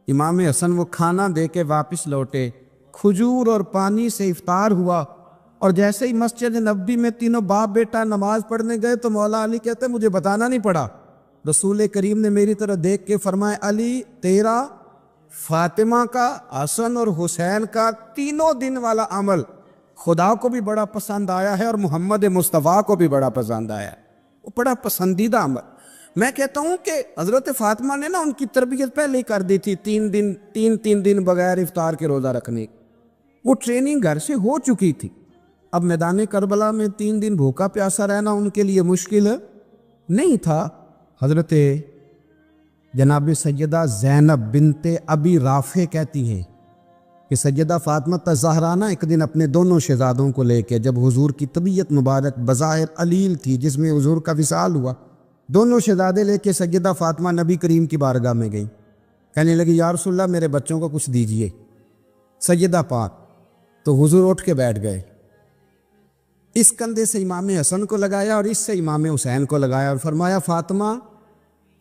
امام حسن وہ کھانا دے کے واپس لوٹے، کھجور اور پانی سے افطار ہوا، اور جیسے ہی مسجد نبوی میں تینوں باپ بیٹا نماز پڑھنے گئے تو مولا علی کہتے مجھے بتانا نہیں پڑا، رسول کریم نے میری طرف دیکھ کے فرمایا علی تیرا، فاطمہ کا، حسن اور حسین کا 3 دن والا عمل خدا کو بھی بڑا پسند آیا ہے اور محمد مصطفیٰ کو بھی بڑا پسند آیا ہے، وہ بڑا پسندیدہ عمل۔ میں کہتا ہوں کہ حضرت فاطمہ نے نا ان کی تربیت پہلے ہی کر دی تھی، 3 دن بغیر افطار کے روزہ رکھنے، وہ ٹریننگ گھر سے ہو چکی تھی۔ اب میدان کربلا میں 3 دن بھوکا پیاسا رہنا ان کے لیے مشکل نہیں تھا۔ حضرت جناب سیدہ زینب بنت ابی رافع کہتی ہیں کہ سیدہ فاطمہ الزہرا نا ایک دن اپنے دونوں شہزادوں کو لے کے، جب حضور کی طبیعت مبارک بظاہر علیل تھی جس میں حضور کا وصال ہوا، دونوں شہزادے لے کے سیدہ فاطمہ نبی کریم کی بارگاہ میں گئی، کہنے لگی یا رسول اللہ میرے بچوں کو کچھ دیجئے۔ سیدہ پاک تو حضور اٹھ کے بیٹھ گئے، اس کندھے سے امام حسن کو لگایا اور اس سے امام حسین کو لگایا اور فرمایا فاطمہ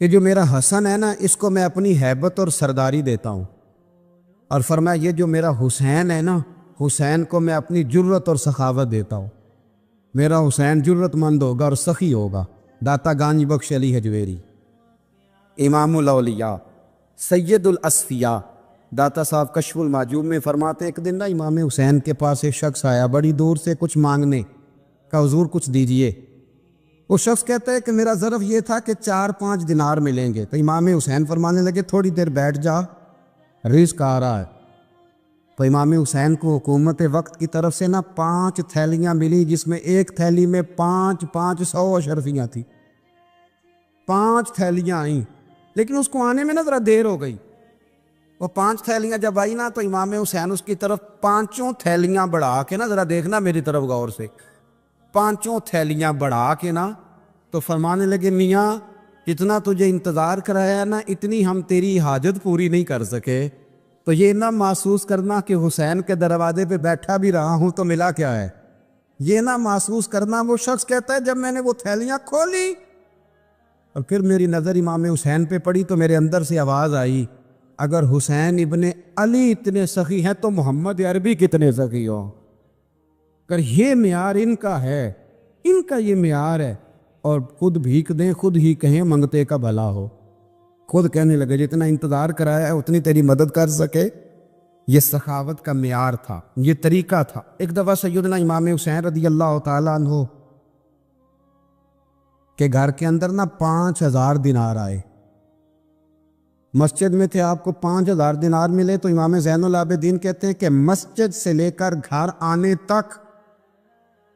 یہ جو میرا حسن ہے نا اس کو میں اپنی ہیبت اور سرداری دیتا ہوں، اور فرمایا یہ جو میرا حسین ہے نا حسین کو میں اپنی جرت اور سخاوت دیتا ہوں، میرا حسین جرت مند ہوگا اور سخی ہوگا۔ داتا گانج بخش علی حجویری، امام الاولیاء، سید الاصفیاء، داتا صاحب کشف المعجوب میں فرماتے ایک دن نا امام حسین کے پاس ایک شخص آیا بڑی دور سے کچھ مانگنے، کہا حضور کچھ دیجئے۔ وہ شخص کہتا ہے کہ میرا ظرف یہ تھا کہ 4-5 دینار ملیں گے، تو امام حسین فرمانے لگے تھوڑی دیر بیٹھ جا، رزق آ رہا ہے۔ تو امام حسین کو حکومت وقت کی طرف سے نا 5 تھیلیاں ملی، جس میں ایک تھیلی میں 500 اشرفیاں تھی، 5 تھیلیاں آئیں، لیکن اس کو آنے میں نا ذرا دیر ہو گئی۔ وہ 5 تھیلیاں جب آئی نا تو امام حسین اس کی طرف 5 تھیلیاں بڑھا کے نا، ذرا دیکھنا میری طرف غور سے، 5 تھیلیاں بڑھا کے نا تو فرمانے لگے میاں جتنا تجھے انتظار کرایا نا اتنی ہم تیری حاجت پوری نہیں کر سکے، تو یہ نہ محسوس کرنا کہ حسین کے دروازے پہ بیٹھا بھی رہا ہوں تو ملا کیا ہے، یہ نہ محسوس کرنا۔ وہ شخص کہتا ہے جب میں نے وہ تھیلیاں کھولی اور پھر میری نظر امام حسین پہ پڑی تو میرے اندر سے آواز آئی اگر حسین ابن علی اتنے سخی ہیں تو محمد عربی کتنے سخی ہو، اگر یہ معیار ان کا ہے، ان کا یہ معیار ہے، اور خود بھیک دیں خود ہی کہیں منگتے کا بھلا ہو، خود کہنے لگے جتنا انتظار کرایا ہے اتنی تیری مدد کر سکے۔ یہ سخاوت کا معیار تھا، یہ طریقہ تھا۔ ایک دفعہ سیدنا امام حسین رضی اللہ تعالیٰ عنہ کے گھر کے اندر نا 5000 دینار آئے، مسجد میں تھے، آپ کو 5000 دینار ملے تو امام زین العابدین کہتے ہیں کہ مسجد سے لے کر گھر آنے تک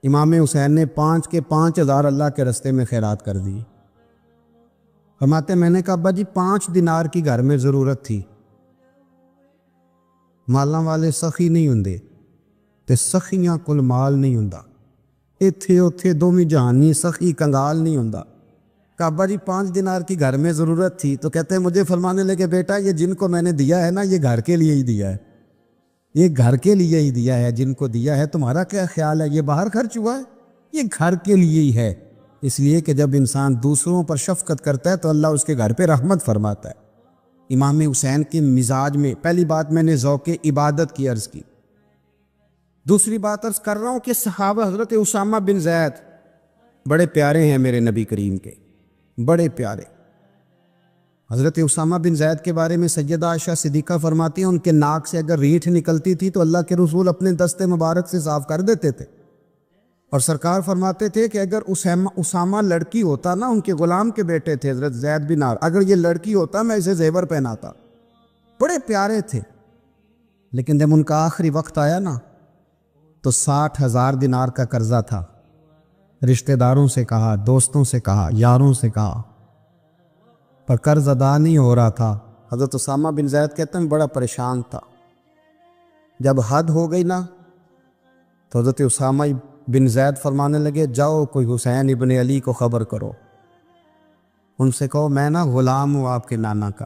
امام حسین نے 5 کے 5000 اللہ کے رستے میں خیرات کر دی۔ فرماتے میں نے کہا ابا جی 5 دینار کی گھر میں ضرورت تھی، مالاں والے سخی نہیں ہوندے تے سخیاں کل مال نہیں ہوندا، ایتھے اوتھے دومی جہانی سخی کنگال نہیں ہوندا۔ کہا ابا جی 5 دینار کی گھر میں ضرورت تھی، تو کہتے ہیں مجھے فرمانے لگے بیٹا یہ جن کو میں نے دیا ہے نا یہ گھر کے لیے ہی دیا ہے، یہ گھر کے لیے ہی دیا ہے، جن کو دیا ہے تمہارا کیا خیال ہے، یہ باہر خرچ ہوا ہے، یہ گھر کے لیے ہی ہے۔ اس لیے کہ جب انسان دوسروں پر شفقت کرتا ہے تو اللہ اس کے گھر پہ رحمت فرماتا ہے۔ امام حسین کے مزاج میں پہلی بات میں نے ذوق عبادت کی عرض کی، دوسری بات عرض کر رہا ہوں کہ صحابہ حضرت اسامہ بن زید بڑے پیارے ہیں میرے نبی کریم کے، بڑے پیارے۔ حضرت اسامہ بن زید کے بارے میں سیدہ عائشہ صدیقہ فرماتی ہیں ان کے ناک سے اگر ریٹھ نکلتی تھی تو اللہ کے رسول اپنے دست مبارک سے صاف کر دیتے تھے، اور سرکار فرماتے تھے کہ اگر اسامہ لڑکی ہوتا نا، ان کے غلام کے بیٹے تھے حضرت زید بن عامر، اگر یہ لڑکی ہوتا میں اسے زیور پہناتا. بڑے پیارے تھے. لیکن جب ان کا آخری وقت آیا نا تو 60,000 دینار کا قرضہ تھا. رشتہ داروں سے کہا، دوستوں سے کہا، یاروں سے کہا، پر قرض ادا نہیں ہو رہا تھا. حضرت اسامہ بن زید کہتے ہیں بڑا پریشان تھا. جب حد ہو گئی نا تو حضرت اسامہ بن زید فرمانے لگے جاؤ کوئی حسین ابن علی کو خبر کرو، ان سے کہو میں نا غلام ہوں آپ کے نانا کا،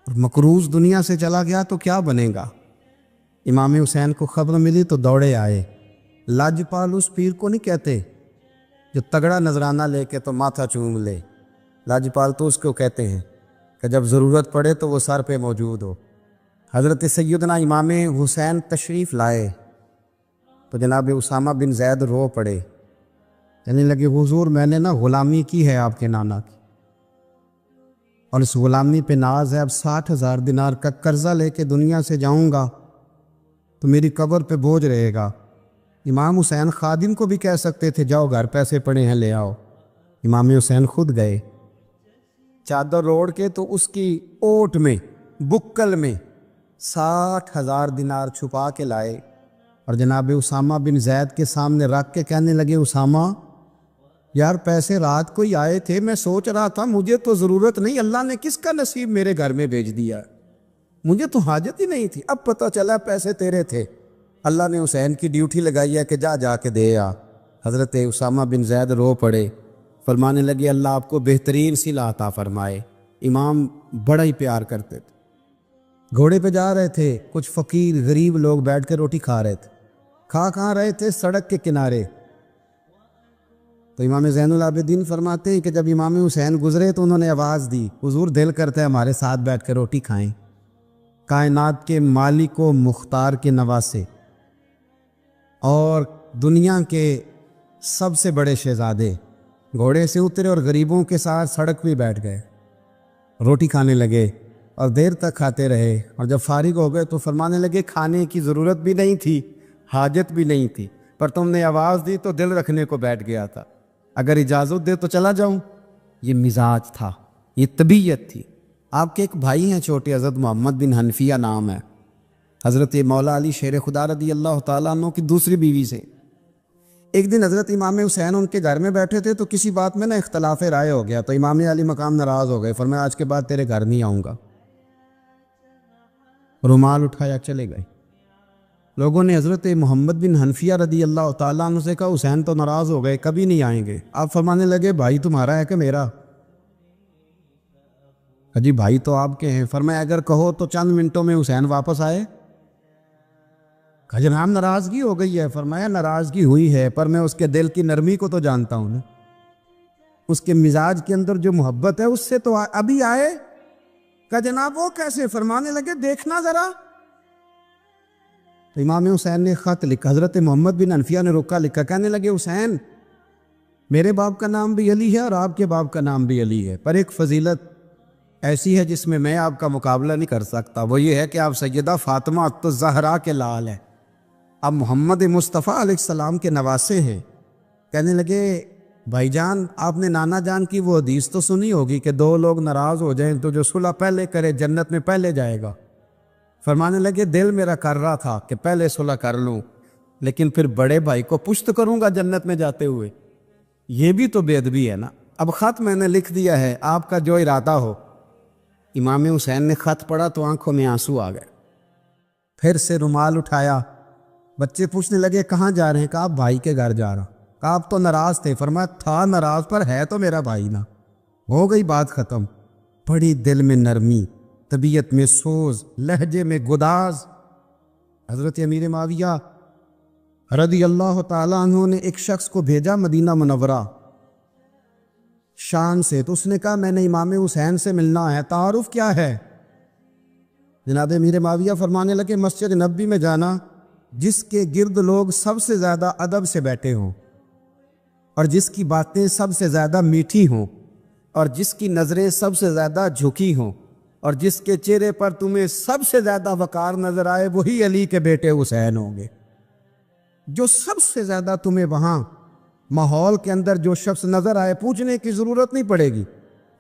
اور مقروض دنیا سے چلا گیا تو کیا بنے گا. امام حسین کو خبر ملی تو دوڑے آئے. لاجپال اس پیر کو نہیں کہتے جو تگڑا نذرانہ لے کے تو ماتھا چوم لے، لاجپال تو اس کو کہتے ہیں کہ جب ضرورت پڑے تو وہ سر پہ موجود ہو. حضرت سیدنا امام حسین تشریف لائے تو جناب اسامہ بن زید رو پڑے، کہنے لگے حضور میں نے نا غلامی کی ہے آپ کے نانا کی، اور اس غلامی پہ ناز ہے. اب 60,000 دینار کا قرضہ لے کے دنیا سے جاؤں گا تو میری قبر پہ بوجھ رہے گا. امام حسین خادم کو بھی کہہ سکتے تھے جاؤ گھر پیسے پڑے ہیں لے آؤ. امام حسین خود گئے، چادر اوڑھ کے تو اس کی اوٹ میں بکل میں 60,000 دینار چھپا کے لائے اور جناب اسامہ بن زید کے سامنے رکھ کے کہنے لگے اسامہ یار پیسے رات کو ہی آئے تھے، میں سوچ رہا تھا مجھے تو ضرورت نہیں، اللہ نے کس کا نصیب میرے گھر میں بھیج دیا، مجھے تو حاجت ہی نہیں تھی، اب پتہ چلا پیسے تیرے تھے، اللہ نے حسین کی ڈیوٹی لگائی ہے کہ جا کے دے آ. حضرت اسامہ بن زید رو پڑے، فرمانے لگے اللہ آپ کو بہترین صلہ عطا فرمائے. امام بڑا ہی پیار کرتے تھے. گھوڑے پہ جا رہے تھے، کچھ فقیر غریب لوگ بیٹھ کے روٹی کھا رہے تھے. کہاں رہے تھے؟ سڑک کے کنارے. تو امام زین العابدین فرماتے ہیں کہ جب امام حسین گزرے تو انہوں نے آواز دی حضور دل کرتا ہے ہمارے ساتھ بیٹھ کے روٹی کھائیں. کائنات کے مالک و مختار کے نواسے اور دنیا کے سب سے بڑے شہزادے گھوڑے سے اترے اور غریبوں کے ساتھ سڑک پہ بیٹھ گئے، روٹی کھانے لگے اور دیر تک کھاتے رہے. اور جب فارغ ہو گئے تو فرمانے لگے کھانے کی ضرورت بھی نہیں تھی، حاجت بھی نہیں تھی، پر تم نے آواز دی تو دل رکھنے کو بیٹھ گیا تھا، اگر اجازت دے تو چلا جاؤں. یہ مزاج تھا، یہ طبیعت تھی. آپ کے ایک بھائی ہیں چھوٹے، حضرت محمد بن حنفیہ نام ہے، حضرت مولا علی شیر خدا رضی اللہ تعالیٰ عنہ کی دوسری بیوی سے. ایک دن حضرت امام حسین ان کے گھر میں بیٹھے تھے تو کسی بات میں نا اختلاف رائے ہو گیا، تو امام علی مقام ناراض ہو گئے، فرمایا آج کے بعد تیرے گھر نہیں آؤں گا. رومال اٹھایا چلے گئے. لوگوں نے حضرت محمد بن حنفیہ رضی اللہ تعالیٰ عنہ سے کہا حسین تو ناراض ہو گئے، کبھی نہیں آئیں گے. آپ فرمانے لگے بھائی تمہارا ہے کہ میرا؟ جی بھائی تو آپ کے ہیں. فرمایا اگر کہو تو چند منٹوں میں حسین واپس آئے. جناب ناراضگی ہو گئی ہے. فرمایا ناراضگی ہوئی ہے پر میں اس کے دل کی نرمی کو تو جانتا ہوں نا، اس کے مزاج کے اندر جو محبت ہے اس سے تو ابھی آئے. کہ جناب وہ کیسے؟ فرمانے لگے دیکھنا ذرا. تو امام حسین نے خط لکھا، حضرت محمد بن حنفیہ نے رکا لکھا، کہنے لگے حسین میرے باپ کا نام بھی علی ہے اور آپ کے باپ کا نام بھی علی ہے، پر ایک فضیلت ایسی ہے جس میں آپ کا مقابلہ نہیں کر سکتا، وہ یہ ہے کہ آپ سیدہ فاطمہ الزہرا کے لال ہیں، آپ محمد مصطفیٰ علیہ السلام کے نواسے ہیں. کہنے لگے بھائی جان آپ نے نانا جان کی وہ حدیث تو سنی ہوگی کہ دو لوگ ناراض ہو جائیں تو جو صلح پہلے کرے جنت میں پہلے جائے گا. فرمانے لگے دل میرا کر رہا تھا کہ پہلے صلح کر لوں، لیکن پھر بڑے بھائی کو پشت کروں گا جنت میں جاتے ہوئے، یہ بھی تو بے ادبی ہے نا. اب خط میں نے لکھ دیا ہے، آپ کا جو ارادہ ہو. امام حسین نے خط پڑھا تو آنکھوں میں آنسو آ گئے. پھر سے رومال اٹھایا. بچے پوچھنے لگے کہاں جا رہے ہیں؟ کہا آپ بھائی کے گھر جا رہا. کہا آپ تو ناراض تھے. فرمایا تھا ناراض پر ہے تو میرا بھائی نا. ہو گئی بات ختم. بڑی دل میں نرمی، طبیعت میں سوز، لہجے میں گداز. حضرت امیر معاویہ رضی اللہ تعالیٰ عنہ نے ایک شخص کو بھیجا مدینہ منورہ شان سے، تو اس نے کہا میں نے امام حسین سے ملنا ہے، تعارف کیا ہے؟ جناب امیر معاویہ فرمانے لگے مسجد نبوی میں جانا جس کے گرد لوگ سب سے زیادہ ادب سے بیٹھے ہوں اور جس کی باتیں سب سے زیادہ میٹھی ہوں اور جس کی نظریں سب سے زیادہ جھکی ہوں اور جس کے چہرے پر تمہیں سب سے زیادہ وقار نظر آئے، وہی علی کے بیٹے حسین ہوں گے. جو سب سے زیادہ تمہیں وہاں ماحول کے اندر جو شخص نظر آئے پوچھنے کی ضرورت نہیں پڑے گی.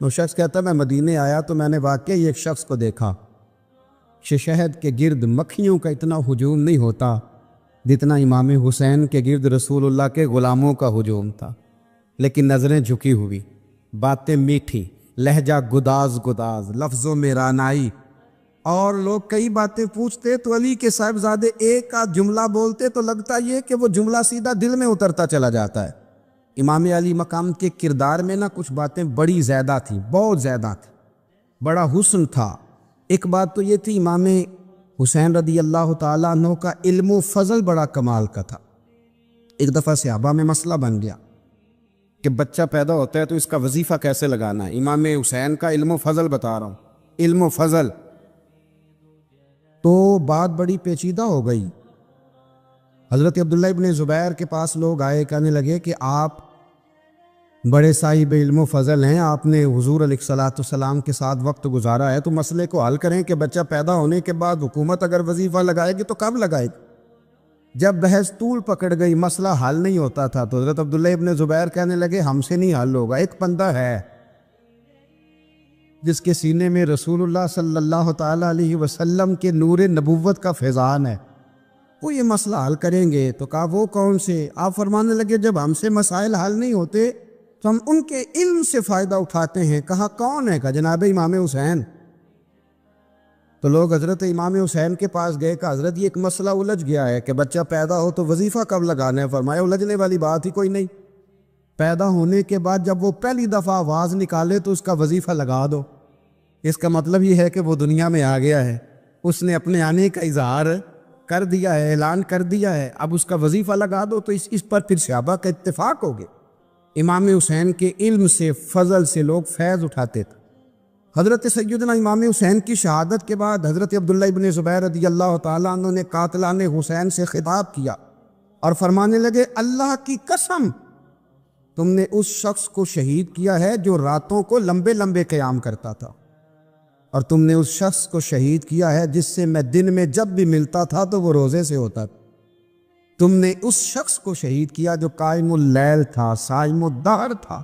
وہ شخص کہتا میں مدینے آیا تو میں نے واقعی ایک شخص کو دیکھا شہد کے گرد مکھیوں کا اتنا ہجوم نہیں ہوتا جتنا امام حسین کے گرد رسول اللہ کے غلاموں کا ہجوم تھا، لیکن نظریں جھکی ہوئی، باتیں میٹھی، لہجہ گداز گداز، لفظوں میں رانائی، اور لوگ کئی باتیں پوچھتے تو علی کے صاحبزادے ایک آدھ جملہ بولتے تو لگتا یہ کہ وہ جملہ سیدھا دل میں اترتا چلا جاتا ہے. امام علی مقام کے کردار میں نا کچھ باتیں بڑی زیادہ تھیں، بہت زیادہ تھیں، بڑا حسن تھا. ایک بات تو یہ تھی امام حسین رضی اللہ تعالیٰ عنہ کا علم و فضل بڑا کمال کا تھا. ایک دفعہ صحابہ میں مسئلہ بن گیا کہ بچہ پیدا ہوتا ہے تو اس کا وظیفہ کیسے لگانا ہے. امام حسین کا علم و فضل بتا رہا ہوں، علم و فضل. تو بات بڑی پیچیدہ ہو گئی. حضرت عبداللہ ابن زبیر کے پاس لوگ آئے، کہنے لگے کہ آپ بڑے صاحب علم و فضل ہیں، آپ نے حضور علیہ الصلوۃ والسلام کے ساتھ وقت گزارا ہے، تو مسئلے کو حل کریں کہ بچہ پیدا ہونے کے بعد حکومت اگر وظیفہ لگائے گی تو کب لگائے گی. جب بحث طول پکڑ گئی، مسئلہ حل نہیں ہوتا تھا، تو حضرت عبداللہ ابن زبیر کہنے لگے ہم سے نہیں حل ہوگا. ایک بندہ ہے جس کے سینے میں رسول اللہ صلی اللہ تعالیٰ علیہ وسلم کے نور نبوت کا فیضان ہے، وہ یہ مسئلہ حل کریں گے. تو کہا وہ کون سے؟ آپ فرمانے لگے جب ہم سے مسائل حل نہیں ہوتے تو ہم ان کے علم سے فائدہ اٹھاتے ہیں. کہا کون ہے؟ کہا جناب امام حسین. تو لوگ حضرت امام حسین کے پاس گئے کہ حضرت یہ ایک مسئلہ الجھ گیا ہے کہ بچہ پیدا ہو تو وظیفہ کب لگانا ہے. فرمایا الجھنے والی بات ہی کوئی نہیں، پیدا ہونے کے بعد جب وہ پہلی دفعہ آواز نکالے تو اس کا وظیفہ لگا دو. اس کا مطلب یہ ہے کہ وہ دنیا میں آ گیا ہے، اس نے اپنے آنے کا اظہار کر دیا ہے، اعلان کر دیا ہے، اب اس کا وظیفہ لگا دو. تو اس پر پھر صحابہ کا اتفاق ہو گیا. امام حسین کے علم سے، فضل سے لوگ فیض اٹھاتے تھے. حضرت سیدنا امام حسین کی شہادت کے بعد حضرت عبداللہ ابن زبیر رضی اللہ تعالیٰ عنہ نے قاتلان حسین سے خطاب کیا اور فرمانے لگے اللہ کی قسم تم نے اس شخص کو شہید کیا ہے جو راتوں کو لمبے لمبے قیام کرتا تھا، اور تم نے اس شخص کو شہید کیا ہے جس سے میں دن میں جب بھی ملتا تھا تو وہ روزے سے ہوتا تھا. تم نے اس شخص کو شہید کیا جو قائم اللیل تھا، صائم الدہر تھا.